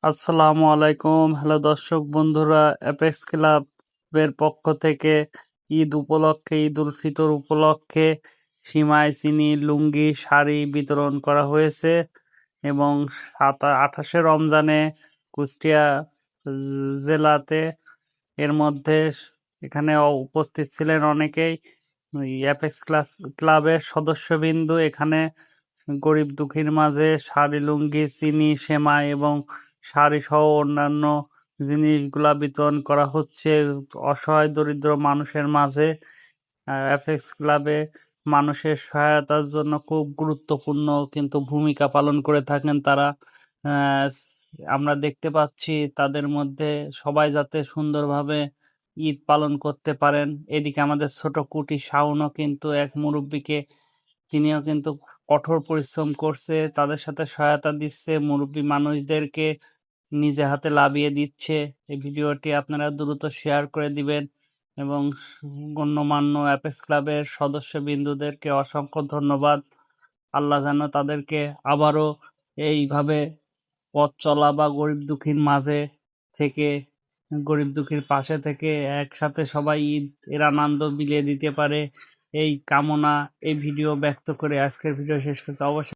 আসসালামু আলাইকুম। হ্যালো দর্শক বন্ধুরা, অ্যাপেক্স ক্লাবের পক্ষ থেকে ঈদ উপলক্ষে, ঈদ উল ফিতর উপলক্ষে সিমাই চিনি, লুঙ্গি, শাড়ি বিতরণ করা হয়েছে এবং 28শে রমজানে কুষ্টিয়া জেলাতে এর মধ্যে এখানে উপস্থিত ছিলেন অনেকেই। অ্যাপেক্স ক্লাবের সদস্যবিন্দু এখানে গরিব দুঃখীর মাঝে শাড়ি, লুঙ্গি, চিনি, সেমাই এবং শাড়ি সহ অন্যান্য জিনিসগুলা বিতরণ করা হচ্ছে অসহায় দরিদ্র মানুষের মাঝে। অ্যাপেক্স ক্লাবে মানুষের সহায়তার জন্য খুব গুরুত্বপূর্ণ কিন্তু ভূমিকা পালন করে থাকেন তারা। আহ, আমরা দেখতে পাচ্ছি তাদের মধ্যে সবাই যাতে সুন্দরভাবে ঈদ পালন করতে পারেন। এদিকে আমাদের ছোট কুটি শাওনও কিন্তু এক মুরব্বীকে, তিনিও কিন্তু কঠোর পরিশ্রম করছে, তাদের সাথে সহায়তা দিচ্ছে, মুরব্বী মানুষদেরকে নিজে হাতে লাভিয়ে দিচ্ছে। এই ভিডিওটি আপনারা দ্রুত শেয়ার করে দিবেন এবং গণ্যমান্য অ্যাপেক্স ক্লাবের সদস্যবিন্দুদেরকে অসংখ্য ধন্যবাদ। আল্লাহ যেন তাদেরকে আবারও এইভাবে পথ চলা বা গরিব দুঃখীর মাঝে থেকে, গরিব দুঃখীর পাশে থেকে একসাথে সবাই ঈদ এর আনন্দ বিলিয়ে দিতে পারে, এই কামনা এই ভিডিও ব্যক্ত করে আজকের ভিডিও শেষ করছি। অবশ্যই